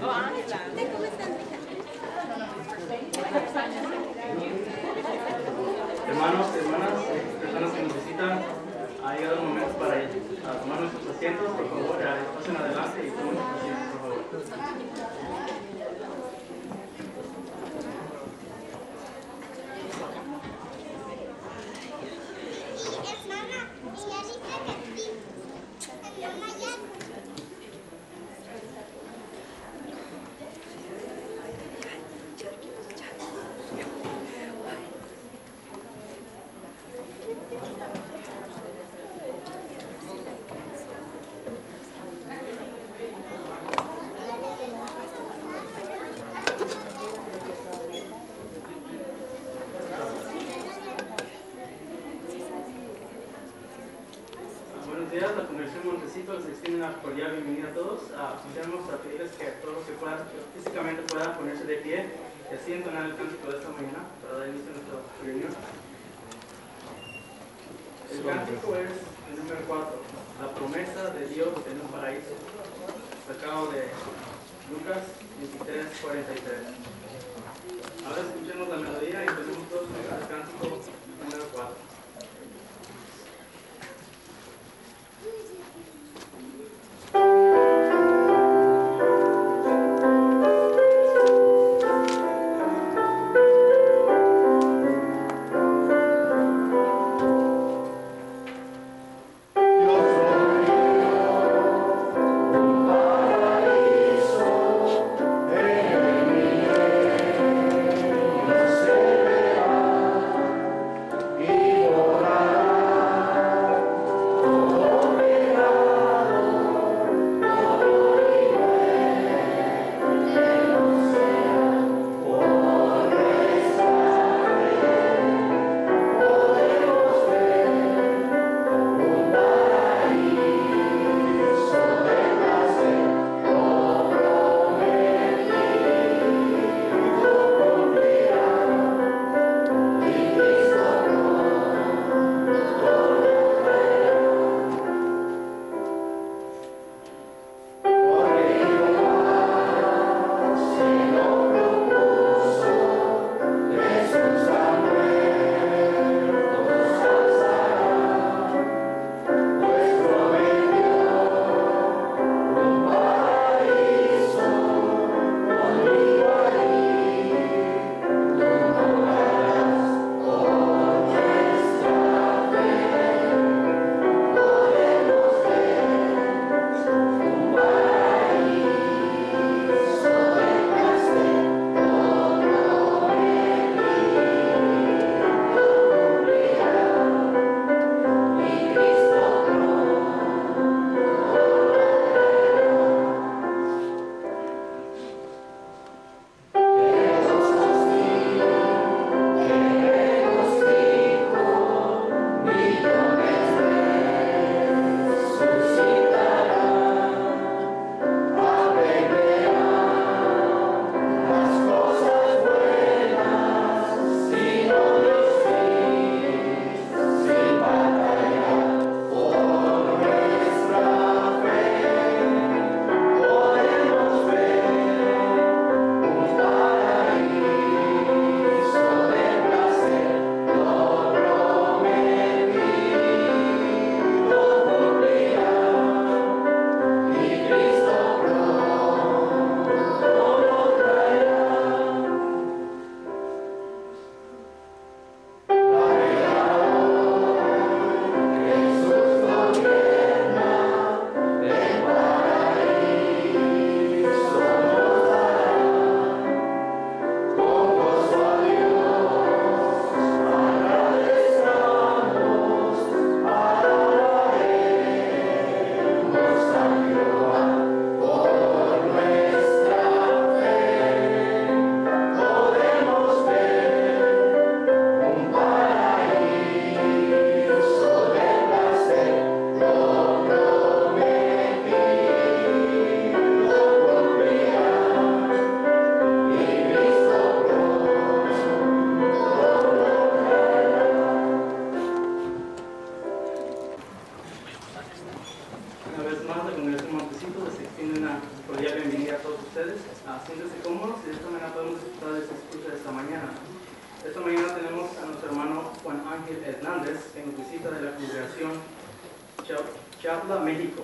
Hermanos, hermanas, personas que nos visitan, ha llegado el momento para tomar nuestros asientos. Por favor, pasen adelante y tomen sus asientos, por favor. La Congregación Montecito les extiende una cordial bienvenida a todos. Quisiéramos pedirles que todos los que puedan, físicamente puedan ponerse de pie y así entonar el cántico de esta mañana para dar inicio a nuestra reunión. El cántico es el número 4, la promesa de Dios en un paraíso, sacado de Lucas 23:43. Ahora escuchemos la melodía y tenemos todos el cántico número 4. Yeah. hermanos de Congregación Montecito les extiende una cordial bienvenida a todos ustedes. Siéntense cómodos y de esta manera podemos disfrutar de este discurso de esta mañana. Esta mañana tenemos a nuestro hermano Juan Ángel Hernández en visita de la Congregación Chapla, México.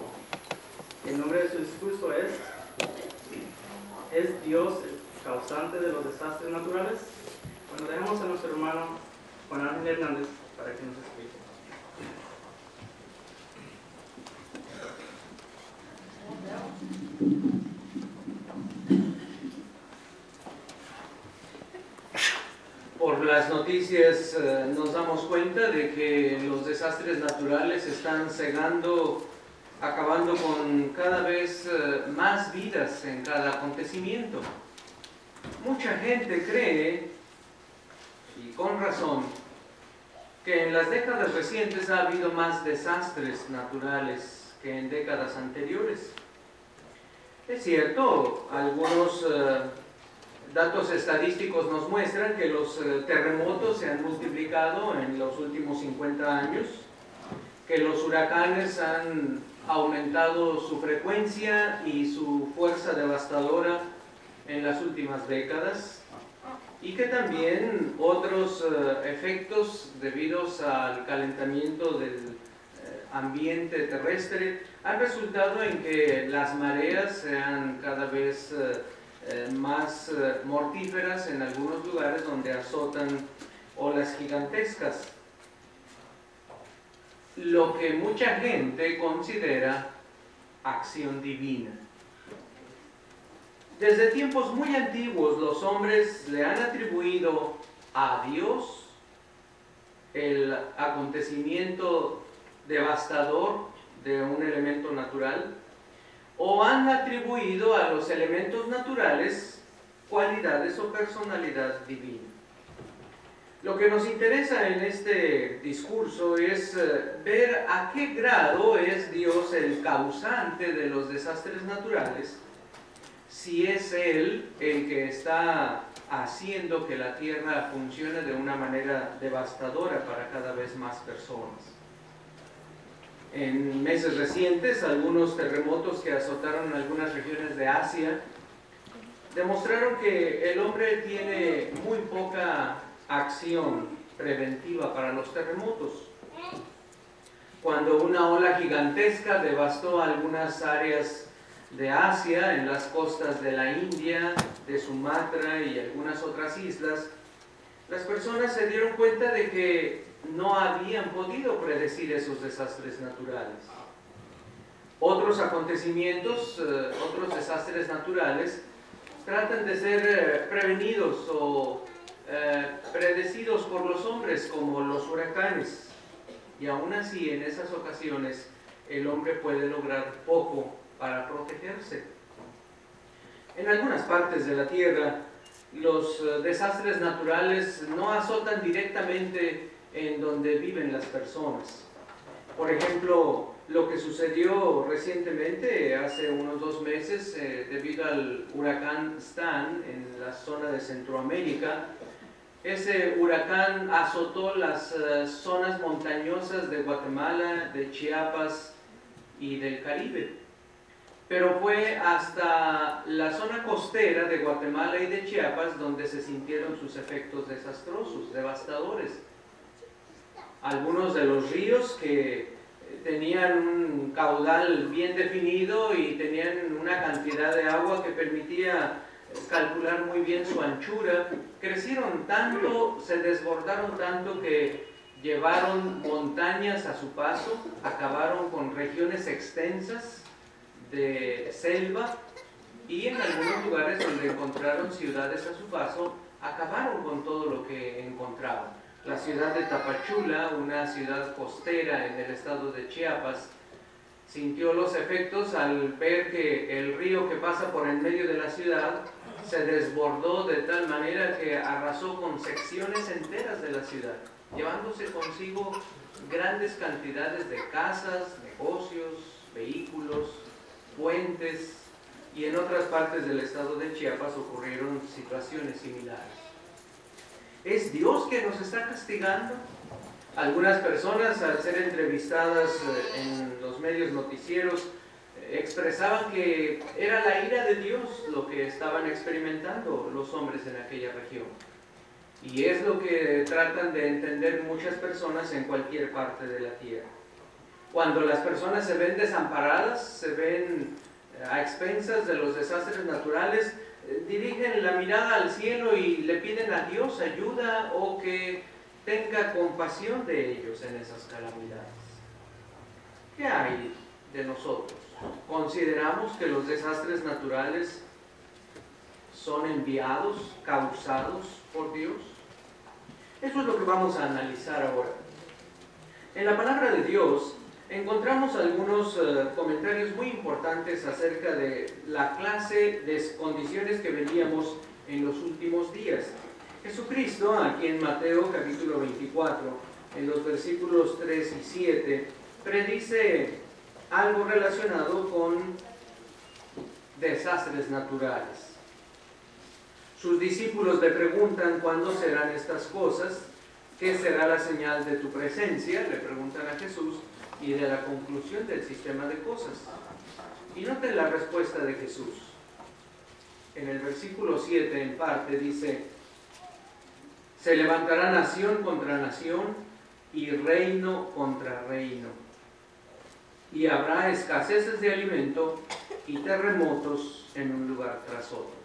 El nombre de su discurso es Dios el causante de los desastres naturales? Bueno, dejemos a nuestro hermano Juan Ángel Hernández para que nos explique. Por las noticias nos damos cuenta de que los desastres naturales están cegando, acabando con cada vez más vidas en cada acontecimiento. Mucha gente cree, y con razón, que en las décadas recientes ha habido más desastres naturales que en décadas anteriores. Es cierto, algunos datos estadísticos nos muestran que los terremotos se han multiplicado en los últimos 50 años, que los huracanes han aumentado su frecuencia y su fuerza devastadora en las últimas décadas, y que también otros efectos debidos al calentamiento del ambiente terrestre han resultado en que las mareas sean cada vez más mortíferas en algunos lugares donde azotan olas gigantescas, lo que mucha gente considera acción divina. Desde tiempos muy antiguos los hombres le han atribuido a Dios el acontecimiento devastador de un elemento natural, o han atribuido a los elementos naturales cualidades o personalidad divina. Lo que nos interesa en este discurso es ver a qué grado es Dios el causante de los desastres naturales, si es Él el que está haciendo que la tierra funcione de una manera devastadora para cada vez más personas. En meses recientes, algunos terremotos que azotaron algunas regiones de Asia demostraron que el hombre tiene muy poca acción preventiva para los terremotos. Cuando una ola gigantesca devastó algunas áreas de Asia, en las costas de la India, de Sumatra y algunas otras islas, las personas se dieron cuenta de que no habían podido predecir esos desastres naturales. Otros acontecimientos, otros desastres naturales, tratan de ser prevenidos o predecidos por los hombres, como los huracanes, y aún así en esas ocasiones el hombre puede lograr poco para protegerse. En algunas partes de la tierra los desastres naturales no azotan directamente en donde viven las personas. Por ejemplo, lo que sucedió recientemente, hace unos 2 meses, debido al huracán Stan en la zona de Centroamérica. Ese huracán azotó las zonas montañosas de Guatemala, de Chiapas y del Caribe. Pero fue hasta la zona costera de Guatemala y de Chiapas donde se sintieron sus efectos desastrosos, devastadores. Algunos de los ríos que tenían un caudal bien definido y tenían una cantidad de agua que permitía calcular muy bien su anchura, crecieron tanto, se desbordaron tanto que llevaron montañas a su paso, acabaron con regiones extensas de selva, y en algunos lugares donde encontraron ciudades a su paso, acabaron con todo lo que encontraban. La ciudad de Tapachula, una ciudad costera en el estado de Chiapas, sintió los efectos al ver que el río que pasa por el medio de la ciudad se desbordó de tal manera que arrasó con secciones enteras de la ciudad, llevándose consigo grandes cantidades de casas, negocios, vehículos, puentes, y en otras partes del estado de Chiapas ocurrieron situaciones similares. ¿Es Dios que nos está castigando? Algunas personas, al ser entrevistadas en los medios noticieros, expresaban que era la ira de Dios lo que estaban experimentando los hombres en aquella región. Y es lo que tratan de entender muchas personas en cualquier parte de la tierra. Cuando las personas se ven desamparadas, se ven a expensas de los desastres naturales, dirigen la mirada al cielo y le piden a Dios ayuda o que tenga compasión de ellos en esas calamidades. ¿Qué hay de nosotros? ¿Consideramos que los desastres naturales son enviados, causados por Dios? Eso es lo que vamos a analizar ahora. En la palabra de Dios encontramos algunos comentarios muy importantes acerca de la clase de condiciones que veríamos en los últimos días. Jesucristo, aquí en Mateo capítulo 24, en los versículos 3 y 7, predice algo relacionado con desastres naturales. Sus discípulos le preguntan cuándo serán estas cosas, qué será la señal de tu presencia, le preguntan a Jesús, y de la conclusión del sistema de cosas. Y noten la respuesta de Jesús. En el versículo 7 en parte dice: se levantará nación contra nación y reino contra reino. Y habrá escaseces de alimento y terremotos en un lugar tras otro.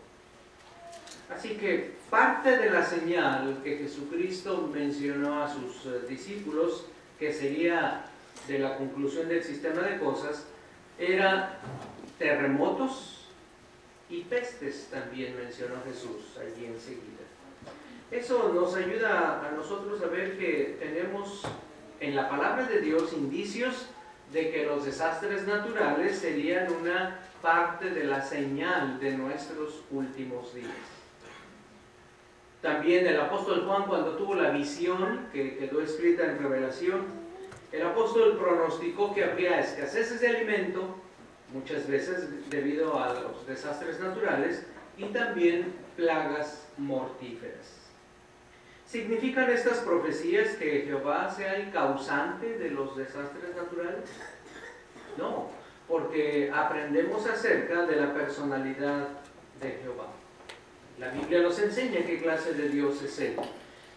Así que parte de la señal que Jesucristo mencionó a sus discípulos, que sería de la conclusión del sistema de cosas, era terremotos y pestes, también mencionó Jesús allí enseguida. Eso nos ayuda a nosotros a ver que tenemos en la palabra de Dios indicios de que los desastres naturales serían una parte de la señal de nuestros últimos días. También el apóstol Juan, cuando tuvo la visión que quedó escrita en Revelación, el apóstol pronosticó que habría escaseces de alimento, muchas veces debido a los desastres naturales, y también plagas mortíferas. ¿Significan estas profecías que Jehová sea el causante de los desastres naturales? No, porque aprendemos acerca de la personalidad de Jehová. La Biblia nos enseña qué clase de Dios es Él.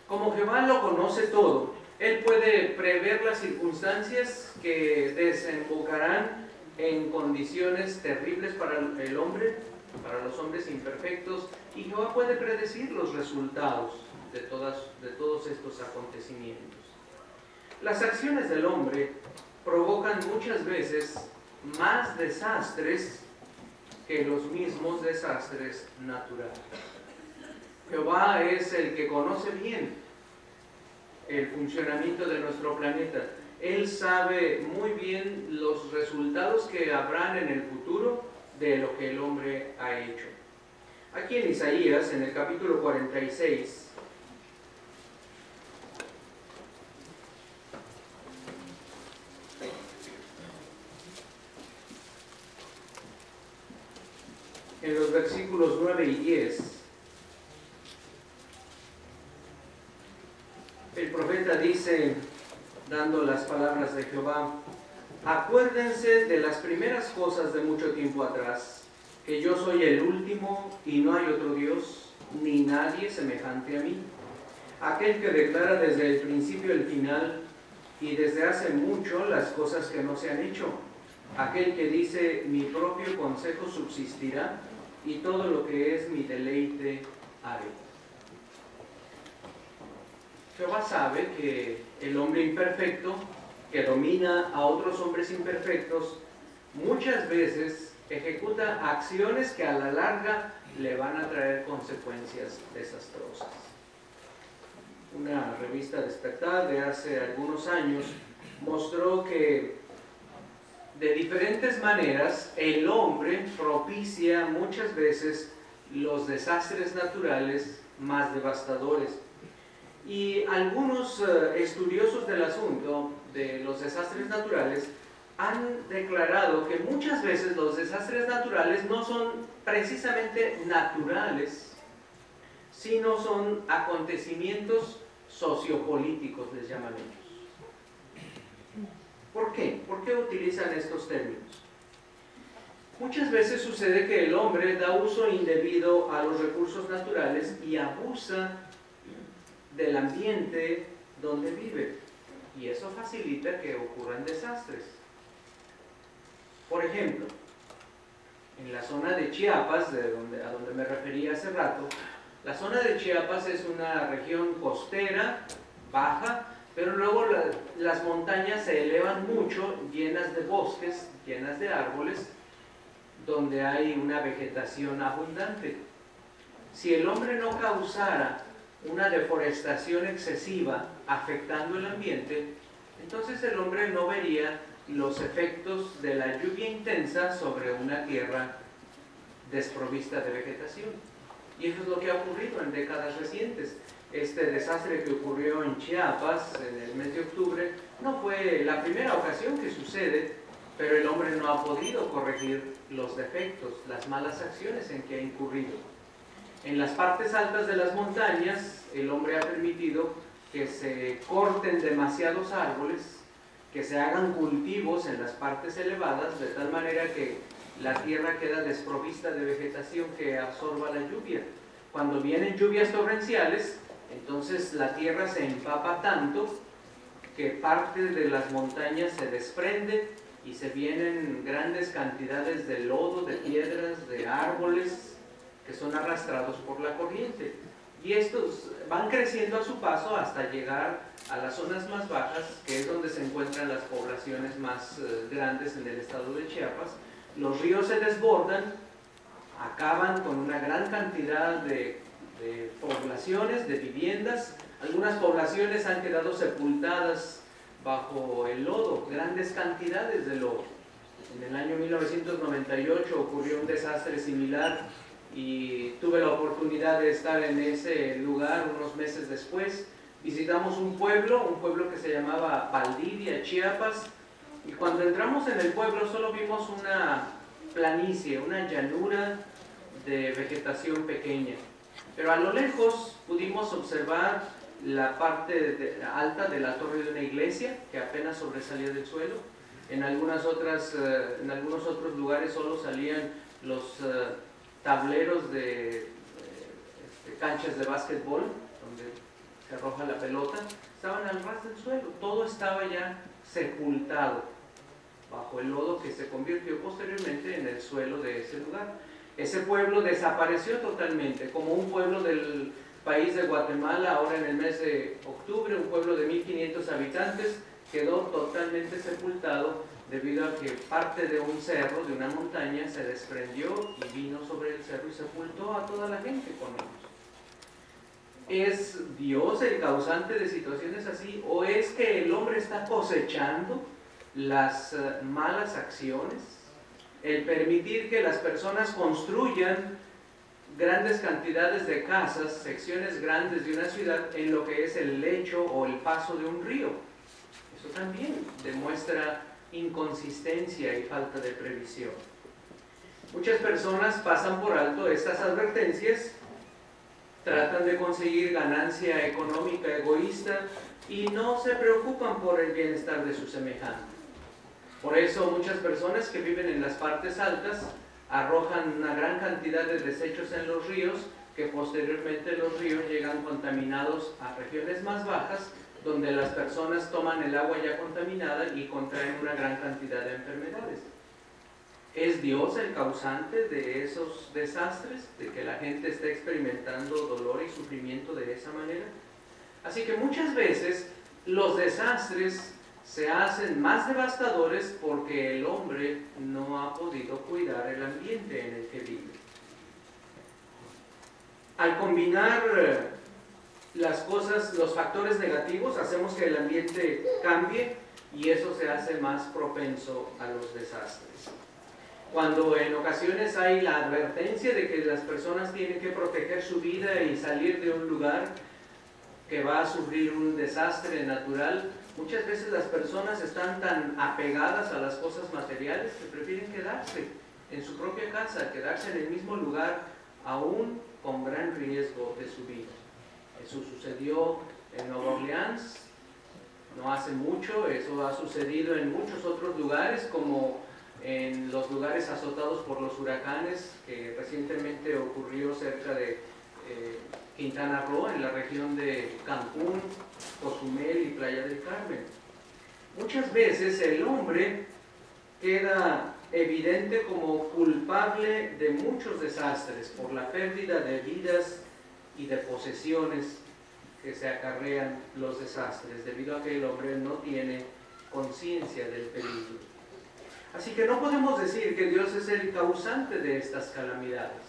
Como Jehová lo conoce todo, Él puede prever las circunstancias que desembocarán en condiciones terribles para el hombre, para los hombres imperfectos, y Jehová puede predecir los resultados de todos estos acontecimientos. Las acciones del hombre provocan muchas veces más desastres que los mismos desastres naturales. Jehová es el que conoce bien el funcionamiento de nuestro planeta. Él sabe muy bien los resultados que habrán en el futuro de lo que el hombre ha hecho. Aquí en Isaías, en el capítulo 46, en los versículos 9 y 10, el profeta dice, dando las palabras de Jehová: acuérdense de las primeras cosas de mucho tiempo atrás, que yo soy el último y no hay otro Dios, ni nadie semejante a mí, aquel que declara desde el principio el final y desde hace mucho las cosas que no se han hecho, aquel que dice: mi propio consejo subsistirá y todo lo que es mi deleite haré. Jehová sabe que el hombre imperfecto, que domina a otros hombres imperfectos, muchas veces ejecuta acciones que a la larga le van a traer consecuencias desastrosas. Una revista Despertar de hace algunos años mostró que de diferentes maneras el hombre propicia muchas veces los desastres naturales más devastadores. Y algunos estudiosos del asunto de los desastres naturales han declarado que muchas veces los desastres naturales no son precisamente naturales, sino son acontecimientos sociopolíticos, les llaman ellos. ¿Por qué? ¿Por qué utilizan estos términos? Muchas veces sucede que el hombre da uso indebido a los recursos naturales y abusa del ambiente donde vive, y eso facilita que ocurran desastres. Por ejemplo, en la zona de Chiapas, a donde me referí hace rato, la zona de Chiapas es una región costera, baja, pero luego las montañas se elevan mucho, llenas de bosques, llenas de árboles, donde hay una vegetación abundante. Si el hombre no causara una deforestación excesiva afectando el ambiente, entonces el hombre no vería los efectos de la lluvia intensa sobre una tierra desprovista de vegetación. Y eso es lo que ha ocurrido en décadas recientes. Este desastre que ocurrió en Chiapas en el mes de octubre no fue la primera ocasión que sucede, pero el hombre no ha podido corregir los defectos, las malas acciones en que ha incurrido. En las partes altas de las montañas, el hombre ha permitido que se corten demasiados árboles, que se hagan cultivos en las partes elevadas, de tal manera que la tierra queda desprovista de vegetación que absorba la lluvia. Cuando vienen lluvias torrenciales, entonces la tierra se empapa tanto que parte de las montañas se desprende y se vienen grandes cantidades de lodo, de piedras, de árboles que son arrastrados por la corriente. Y estos van creciendo a su paso hasta llegar a las zonas más bajas, que es donde se encuentran las poblaciones más grandes en el estado de Chiapas. Los ríos se desbordan, acaban con una gran cantidad de poblaciones, de viviendas. Algunas poblaciones han quedado sepultadas bajo el lodo, grandes cantidades de lodo. En el año 1998 ocurrió un desastre similar y tuve la oportunidad de estar en ese lugar unos meses después. Visitamos un pueblo que se llamaba Valdivia, Chiapas, y cuando entramos en el pueblo solo vimos una planicie, una llanura de vegetación pequeña. Pero a lo lejos pudimos observar la parte alta de la torre de una iglesia que apenas sobresalía del suelo. En algunos otros lugares solo salían los tableros de canchas de básquetbol, donde se arroja la pelota. Estaban al ras del suelo, todo estaba ya sepultado bajo el lodo que se convirtió posteriormente en el suelo de ese lugar. Ese pueblo desapareció totalmente, como un pueblo del país de Guatemala, ahora en el mes de octubre, un pueblo de 1500 habitantes, quedó totalmente sepultado debido a que parte de un cerro, de una montaña, se desprendió y vino sobre el cerro y sepultó a toda la gente con ellos. ¿Es Dios el causante de situaciones así? ¿O es que el hombre está cosechando las malas acciones? El permitir que las personas construyan grandes cantidades de casas, secciones grandes de una ciudad en lo que es el lecho o el paso de un río. Eso también demuestra inconsistencia y falta de previsión. Muchas personas pasan por alto estas advertencias, tratan de conseguir ganancia económica egoísta y no se preocupan por el bienestar de su semejante. Por eso muchas personas que viven en las partes altas arrojan una gran cantidad de desechos en los ríos, que posteriormente los ríos llegan contaminados a regiones más bajas, donde las personas toman el agua ya contaminada y contraen una gran cantidad de enfermedades. ¿Es Dios el causante de esos desastres, de que la gente esté experimentando dolor y sufrimiento de esa manera? Así que muchas veces los desastres se hacen más devastadores porque el hombre no ha podido cuidar el ambiente en el que vive. Al combinar las cosas, los factores negativos, hacemos que el ambiente cambie y eso se hace más propenso a los desastres. Cuando en ocasiones hay la advertencia de que las personas tienen que proteger su vida y salir de un lugar que va a sufrir un desastre natural, muchas veces las personas están tan apegadas a las cosas materiales que prefieren quedarse en su propia casa, quedarse en el mismo lugar, aún con gran riesgo de su vida. Eso sucedió en Nueva Orleans no hace mucho, eso ha sucedido en muchos otros lugares como en los lugares azotados por los huracanes que recientemente ocurrió cerca de Quintana Roo, en la región de Cancún, Cozumel y Playa del Carmen. Muchas veces el hombre queda evidente como culpable de muchos desastres por la pérdida de vidas y de posesiones que se acarrean los desastres, debido a que el hombre no tiene conciencia del peligro. Así que no podemos decir que Dios es el causante de estas calamidades.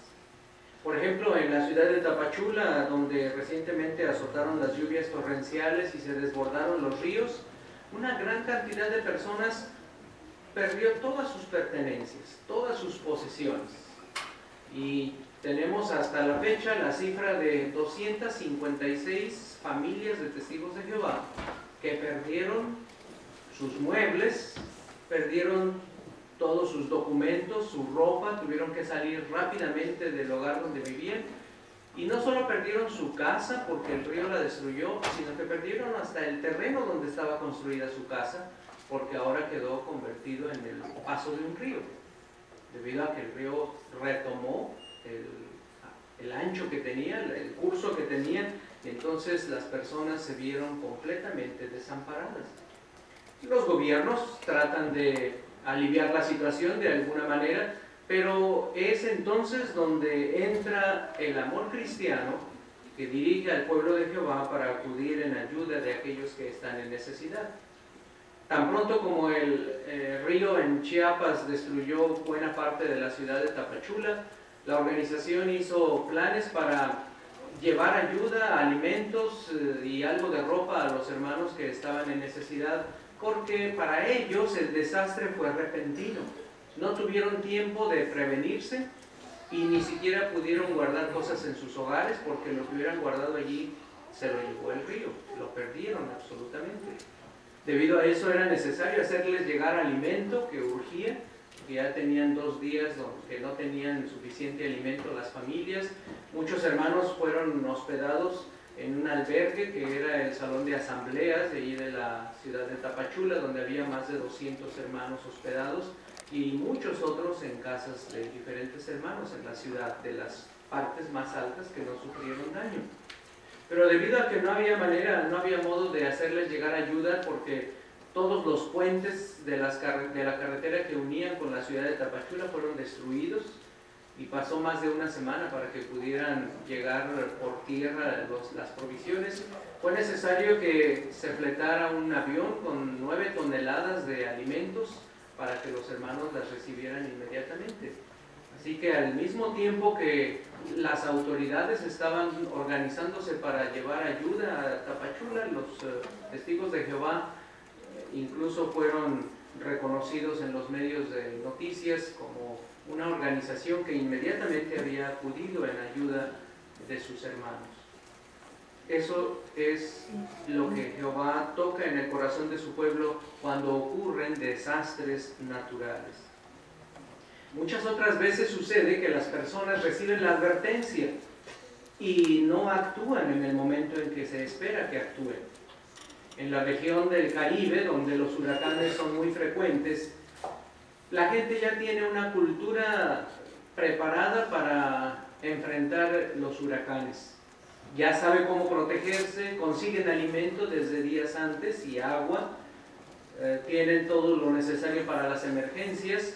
Por ejemplo, en la ciudad de Tapachula, donde recientemente azotaron las lluvias torrenciales y se desbordaron los ríos, una gran cantidad de personas perdió todas sus pertenencias, todas sus posesiones. Y tenemos hasta la fecha la cifra de 256 familias de testigos de Jehová que perdieron sus muebles, perdieron todos sus documentos, su ropa, tuvieron que salir rápidamente del hogar donde vivían, y no solo perdieron su casa porque el río la destruyó, sino que perdieron hasta el terreno donde estaba construida su casa, porque ahora quedó convertido en el paso de un río, debido a que el río retomó el ancho que tenía, el curso que tenía, y entonces las personas se vieron completamente desamparadas. Los gobiernos tratan de aliviar la situación de alguna manera, pero es entonces donde entra el amor cristiano que dirige al pueblo de Jehová para acudir en ayuda de aquellos que están en necesidad. Tan pronto como el río en Chiapas destruyó buena parte de la ciudad de Tapachula, la organización hizo planes para llevar ayuda, alimentos y algo de ropa a los hermanos que estaban en necesidad, porque para ellos el desastre fue repentino. No tuvieron tiempo de prevenirse y ni siquiera pudieron guardar cosas en sus hogares, porque lo que hubieran guardado allí se lo llevó el río, lo perdieron absolutamente. Debido a eso era necesario hacerles llegar alimento que urgía, que ya tenían 2 días que no tenían suficiente alimento las familias. Muchos hermanos fueron hospedados en un albergue que era el salón de asambleas de allí de la ciudad de Tapachula, donde había más de 200 hermanos hospedados, y muchos otros en casas de diferentes hermanos en la ciudad, de las partes más altas que no sufrieron daño. Pero debido a que no había manera, no había modo de hacerles llegar ayuda, porque todos los puentes de la carretera que unían con la ciudad de Tapachula fueron destruidos, y pasó más de una semana para que pudieran llegar por tierra las provisiones. Fue necesario que se fletara un avión con 9 toneladas de alimentos para que los hermanos las recibieran inmediatamente. Así que al mismo tiempo que las autoridades estaban organizándose para llevar ayuda a Tapachula, los testigos de Jehová incluso fueron reconocidos en los medios de noticias como una organización que inmediatamente había acudido en ayuda de sus hermanos. Eso es lo que Jehová toca en el corazón de su pueblo cuando ocurren desastres naturales. Muchas otras veces sucede que las personas reciben la advertencia y no actúan en el momento en que se espera que actúen. En la región del Caribe, donde los huracanes son muy frecuentes, la gente ya tiene una cultura preparada para enfrentar los huracanes. Ya sabe cómo protegerse, consiguen alimento desde días antes y agua, tienen todo lo necesario para las emergencias,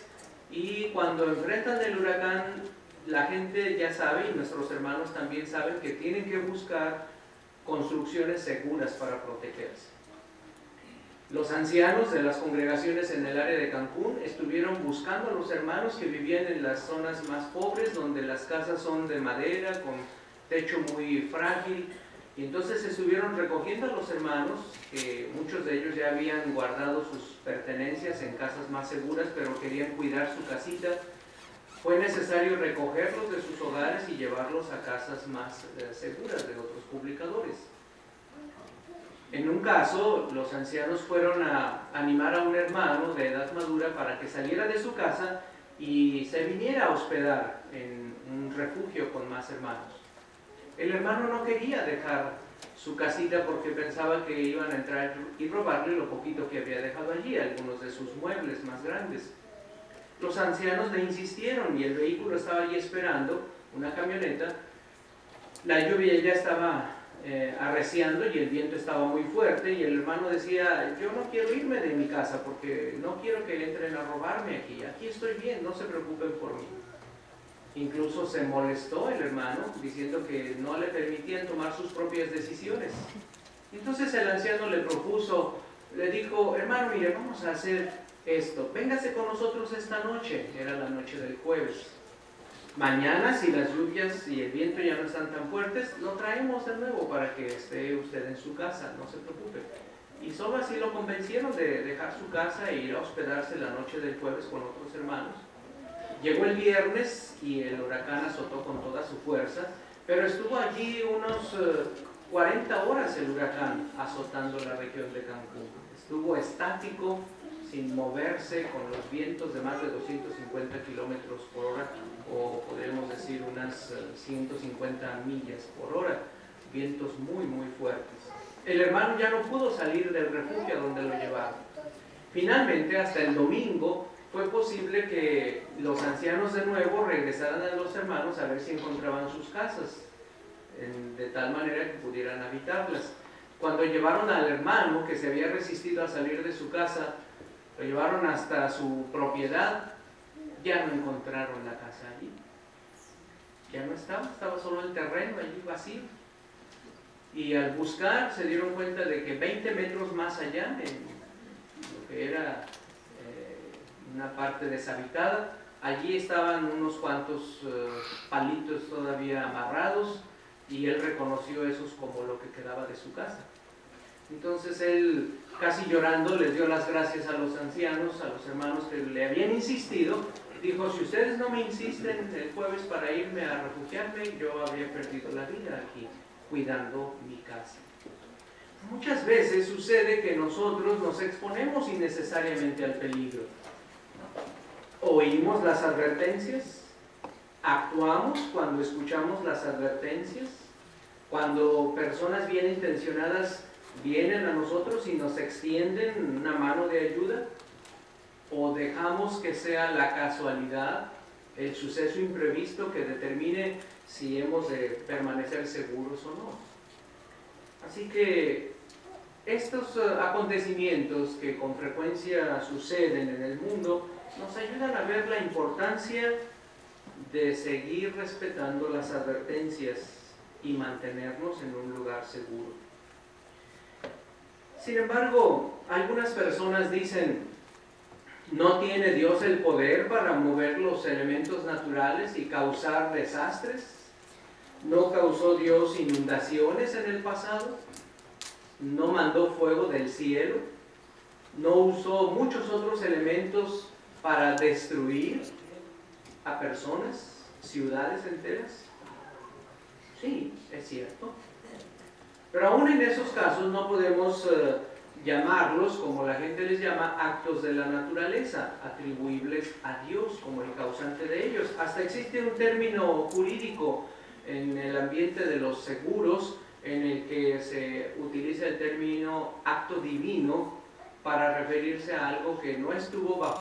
y cuando enfrentan el huracán, la gente ya sabe, y nuestros hermanos también saben, que tienen que buscar construcciones seguras para protegerse. Los ancianos de las congregaciones en el área de Cancún estuvieron buscando a los hermanos que vivían en las zonas más pobres, donde las casas son de madera, con techo muy frágil, y entonces estuvieron recogiendo a los hermanos, que muchos de ellos ya habían guardado sus pertenencias en casas más seguras, pero querían cuidar su casita. Fue necesario recogerlos de sus hogares y llevarlos a casas más seguras de otros publicadores. En un caso, los ancianos fueron a animar a un hermano de edad madura para que saliera de su casa y se viniera a hospedar en un refugio con más hermanos. El hermano no quería dejar su casita porque pensaba que iban a entrar y robarle lo poquito que había dejado allí, algunos de sus muebles más grandes. Los ancianos le insistieron y el vehículo estaba allí esperando, una camioneta. La lluvia ya estaba arreciando y el viento estaba muy fuerte y el hermano decía, yo no quiero irme de mi casa porque no quiero que entren a robarme aquí estoy bien, no se preocupen por mí. Incluso se molestó el hermano diciendo que no le permitían tomar sus propias decisiones. Entonces el anciano le propuso, le dijo, hermano, mire, vamos a hacer esto, véngase con nosotros esta noche, era la noche del jueves. Mañana, si las lluvias y el viento ya no están tan fuertes, lo traemos de nuevo para que esté usted en su casa, no se preocupe. Y solo así lo convencieron de dejar su casa e ir a hospedarse la noche del jueves con otros hermanos. Llegó el viernes y el huracán azotó con toda su fuerza, pero estuvo allí unos 40 horas el huracán azotando la región de Cancún. Estuvo estático, sin moverse, con los vientos de más de 250 kilómetros por hora, o podríamos decir unas 150 millas por hora, vientos muy muy fuertes. El hermano ya no pudo salir del refugio a donde lo llevaron. Finalmente, hasta el domingo, fue posible que los ancianos de nuevo regresaran a los hermanos a ver si encontraban sus casas, de tal manera que pudieran habitarlas. Cuando llevaron al hermano, que se había resistido a salir de su casa, lo llevaron hasta su propiedad, ya no encontraron la casa allí. Ya no estaba solo el terreno allí vacío. Y al buscar se dieron cuenta de que 20 metros más allá, en lo que era una parte deshabitada, allí estaban unos cuantos palitos todavía amarrados y él reconoció esos como lo que quedaba de su casa. Entonces él, casi llorando, les dio las gracias a los ancianos, a los hermanos que le habían insistido. Dijo, si ustedes no me insisten el jueves para irme a refugiarme, yo habría perdido la vida aquí, cuidando mi casa. Muchas veces sucede que nosotros nos exponemos innecesariamente al peligro. Oímos las advertencias, actuamos cuando escuchamos las advertencias, cuando personas bien intencionadas vienen a nosotros y nos extienden una mano de ayuda, o dejamos que sea la casualidad, el suceso imprevisto que determine si hemos de permanecer seguros o no. Así que estos acontecimientos que con frecuencia suceden en el mundo nos ayudan a ver la importancia de seguir respetando las advertencias y mantenernos en un lugar seguro. Sin embargo, algunas personas dicen, ¿no tiene Dios el poder para mover los elementos naturales y causar desastres? ¿No causó Dios inundaciones en el pasado? ¿No mandó fuego del cielo? ¿No usó muchos otros elementos para destruir a personas, ciudades enteras? Sí, es cierto. Pero aún en esos casos no podemos llamarlos, como la gente les llama, actos de la naturaleza, atribuibles a Dios como el causante de ellos. Hasta existe un término jurídico en el ambiente de los seguros en el que se utiliza el término acto divino para referirse a algo que no estuvo bajo